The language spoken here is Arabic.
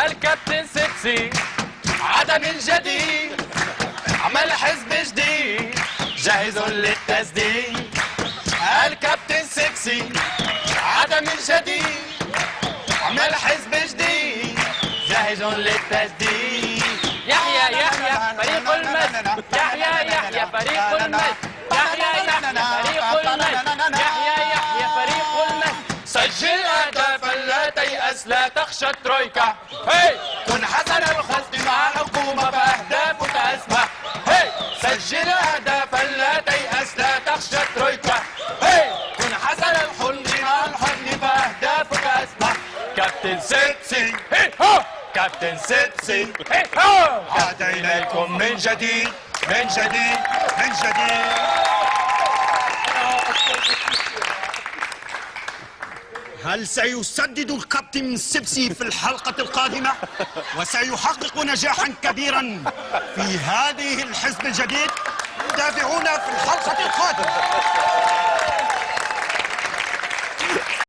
الكابتن سيبسي عاد من جديد، عمل حزب جديد جاهز للتسديد. الكابتن سيبسي عاد من جديد، عمل حزب جديد جاهز للتسديد. يحيى يحيى فريق المجد، يحيى يحيى فريق المجد، يحيى يحيى فريق المجد، يحيى يحيى فريق المجد. سجل أهدافا لا تيأس لا تخشى الترويكا. كن حسن الخصم مع الحكومة فأهدافك أسمى. سجل أهدافا لا تيأس لا تخشى الترويكا. كن حسن الخلق مع الحزن فأهدافك أسمى. كابتن سيبسي كابتن سيبسي عاد إليكم من جديد من جديد من جديد. هل سيسدد الكابتن سيبسي في الحلقة القادمة وسيحقق نجاحا كبيرا في هذه الحزب الجديد؟ تابعونا في الحلقة القادمة.